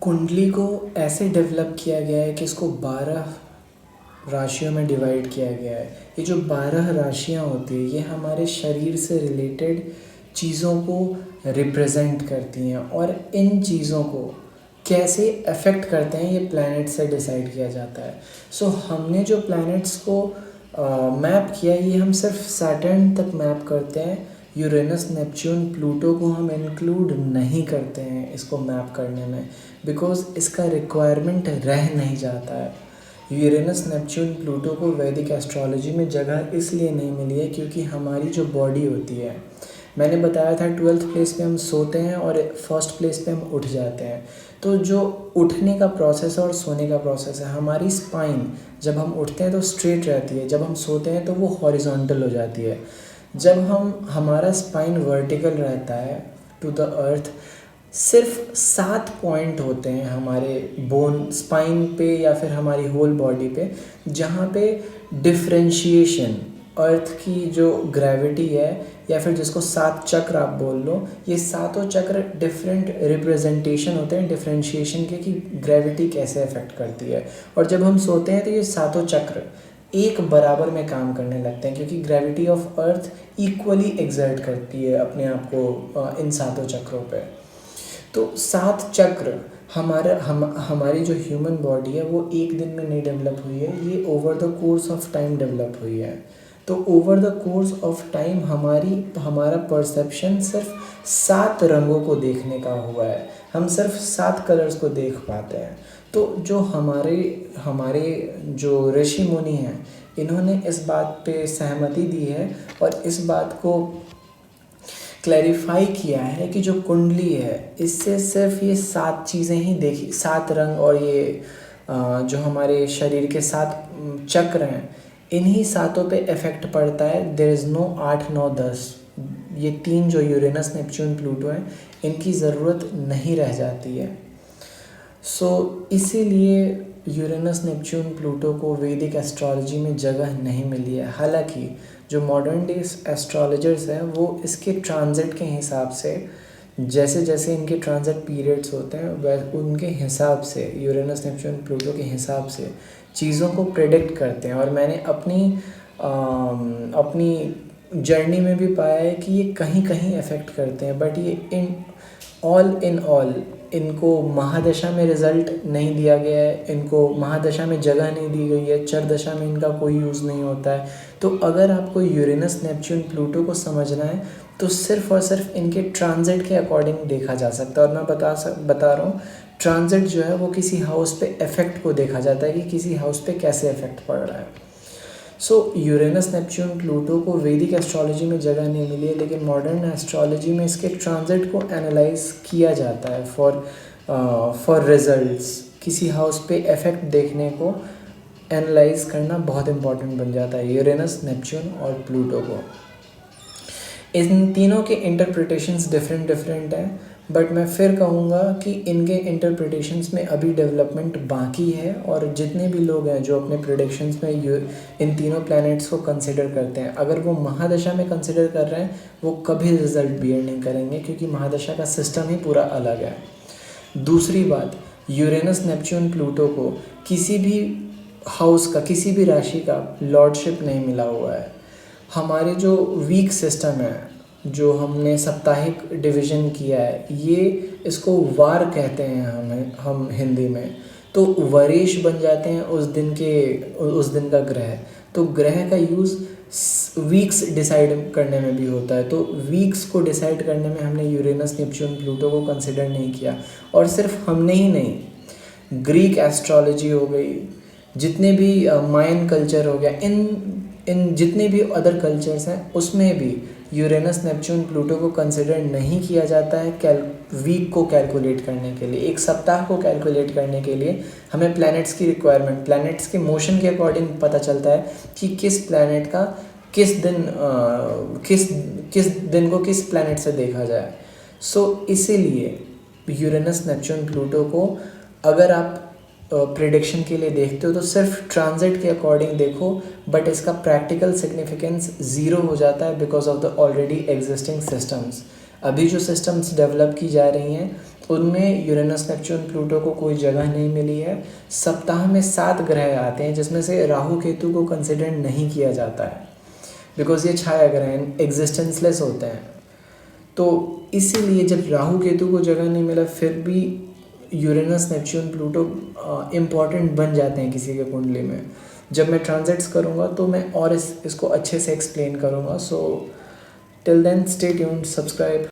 कुंडली को ऐसे डेवलप किया गया है कि इसको 12 राशियों में डिवाइड किया गया है। ये जो 12 राशियाँ होती है ये हमारे शरीर से रिलेटेड चीज़ों को रिप्रेजेंट करती हैं, और इन चीज़ों को कैसे अफेक्ट करते हैं ये प्लैनेट से डिसाइड किया जाता है। सो हमने जो प्लैनेट्स को मैप किया ये हम सिर्फ सैटर्न तक मैप करते हैं। यूरेनस, नेपच्यून, प्लूटो को हम इंक्लूड नहीं करते हैं इसको मैप करने में, बिकॉज इसका रिक्वायरमेंट रह नहीं जाता है। यूरेनस, नेपच्यून, प्लूटो को वैदिक एस्ट्रोलॉजी में जगह इसलिए नहीं मिली है क्योंकि हमारी जो बॉडी होती है, मैंने बताया था 12th प्लेस पे हम सोते हैं और फर्स्ट प्लेस पे हम उठ जाते हैं। तो जो उठने का प्रोसेस है और सोने का प्रोसेस है, हमारी स्पाइन जब हम उठते हैं तो स्ट्रेट रहती है, जब हम सोते हैं तो वो हॉरिजॉन्टल हो जाती है। जब हमारा स्पाइन वर्टिकल रहता है टू द अर्थ, सिर्फ 7 पॉइंट होते हैं हमारे बोन स्पाइन पे या फिर हमारी होल बॉडी पे, जहाँ पे डिफ्रेंशिएशन अर्थ की जो ग्रेविटी है या फिर जिसको 7 चक्र आप बोल लो, ये सातों चक्र डिफरेंट रिप्रेजेंटेशन होते हैं डिफ्रेंशिएशन के कि ग्रेविटी कैसे अफेक्ट करती है। और जब हम सोते हैं तो ये सातों चक्र एक बराबर में काम करने लगते हैं क्योंकि gravity of earth equally exert करती है अपने आप को इन सातों चक्रों पे। तो 7 चक्र हमारी जो ह्यूमन बॉडी है वो एक दिन में नहीं डेवलप हुई है, ये over the course of time develop हुई है। तो over the course of time हमारा परसेप्शन सिर्फ 7 रंगों को देखने का हुआ है, हम सिर्फ 7 कलर्स को देख पाते हैं। तो जो हमारे जो ऋषि मुनि हैं, इन्होंने इस बात पे सहमति दी है और इस बात को क्लैरिफाई किया है कि जो कुंडली है इससे सिर्फ ये 7 चीज़ें ही देखी, 7 रंग और ये जो हमारे शरीर के 7 चक्र हैं, इन्हीं सातों पे इफ़ेक्ट पड़ता है। देयर इज़ नो 8, 9, 10, ये 3 जो यूरेनस, नेपच्यून, प्लूटो हैं, इनकी ज़रूरत नहीं रह जाती है। सो इसीलिए यूरेनस, नेपच्यून, प्लूटो को वैदिक एस्ट्रोलॉजी में जगह नहीं मिली है। हालांकि जो मॉडर्न डे एस्ट्रोलॉजर्स हैं वो इसके ट्रांजिट के हिसाब से, जैसे जैसे इनके ट्रांजिट पीरियड्स होते हैं वह उनके हिसाब से, यूरेनस, नेपच्यून, प्लूटो के हिसाब से चीज़ों को प्रेडिक्ट करते हैं। और मैंने अपनी जर्नी में भी पाया है कि ये कहीं कहीं अफेक्ट करते हैं, बट ये इन ऑल इनको महादशा में रिज़ल्ट नहीं दिया गया है, इनको महादशा में जगह नहीं दी गई है, चरदशा में इनका कोई यूज़ नहीं होता है। तो अगर आपको यूरेनस, नेपच्यून, प्लूटो को समझना है तो सिर्फ और सिर्फ इनके ट्रांजिट के अकॉर्डिंग देखा जा सकता है। और मैं बता रहा हूँ, ट्रांजिट जो है वो किसी हाउस पे इफ़ेक्ट को देखा जाता है कि किसी हाउस पे कैसे इफ़ेक्ट पड़ रहा है। सो यूरेनस, नेपच्यून, प्लूटो को वैदिक एस्ट्रोलॉजी में जगह नहीं मिली है, लेकिन मॉडर्न एस्ट्रोलॉजी में इसके ट्रांजिट को एनालाइज किया जाता है फॉर रिजल्ट्स। किसी हाउस पे इफ़ेक्ट देखने को एनालाइज करना बहुत इंपॉर्टेंट बन जाता है यूरेनस, नेपच्यून और प्लूटो को। इन तीनों के इंटरप्रिटेशंस डिफरेंट हैं, बट मैं फिर कहूँगा कि इनके इंटरप्रिटेशंस में अभी डेवलपमेंट बाकी है। और जितने भी लोग हैं जो अपने प्रेडिक्शंस में इन तीनों प्लैनेट्स को कंसिडर करते हैं, अगर वो महादशा में कंसिडर कर रहे हैं वो कभी रिजल्ट बियर नहीं करेंगे क्योंकि महादशा का सिस्टम ही पूरा अलग है। दूसरी बात, यूरेनस, नेपच्यून, प्लूटो को किसी भी हाउस का, किसी भी राशि का लॉर्डशिप नहीं मिला हुआ है। हमारे जो वीक सिस्टम है, जो हमने साप्ताहिक डिवीज़न किया है, ये इसको वार कहते हैं हम हिंदी में। तो वरेश बन जाते हैं उस दिन का ग्रह। तो ग्रह का यूज़ वीक्स डिसाइड करने में भी होता है। तो वीक्स को डिसाइड करने में हमने यूरेनस, नेपच्यून, प्लूटो को कंसिडर नहीं किया। और सिर्फ हमने ही नहीं, ग्रीक एस्ट्रोलॉजी हो गई, जितने भी मायन कल्चर हो गया, इन जितने भी अदर कल्चर्स हैं उसमें भी यूरेनस, नेपच्यून, प्लूटो को कंसिडर नहीं किया जाता है वीक को कैलकुलेट करने के लिए। एक सप्ताह को कैलकुलेट करने के लिए हमें प्लैनेट्स की रिक्वायरमेंट, प्लैनेट्स के मोशन के अकॉर्डिंग पता चलता है कि किस प्लैनेट का किस दिन को किस प्लैनेट से देखा जाए। सो इसीलिए यूरेनस, नेपच्यून, प्लूटो को अगर आप प्रेडिक्शन के लिए देखते हो तो सिर्फ ट्रांजिट के अकॉर्डिंग देखो, बट इसका प्रैक्टिकल सिग्निफिकेंस ज़ीरो हो जाता है because of the already existing systems. अभी जो सिस्टम्स डेवलप की जा रही हैं उनमें यूरेनस नेपच्यून प्लूटो को कोई जगह नहीं मिली है। सप्ताह में 7 ग्रह आते हैं जिसमें से राहु केतु को कंसिडर नहीं किया जाता है बिकॉज ये छाया ग्रह हैं, एग्जिस्टेंसलेस होते हैं। तो इसीलिए जब राहु केतु को जगह नहीं मिला फिर भी यूरेनस नेपच्यून प्लूटो इम्पॉर्टेंट बन जाते हैं किसी के कुंडली में। जब मैं ट्रांजिट्स करूँगा तो मैं और इसको अच्छे से एक्सप्लेन करूँगा। So till then stay tuned, subscribe.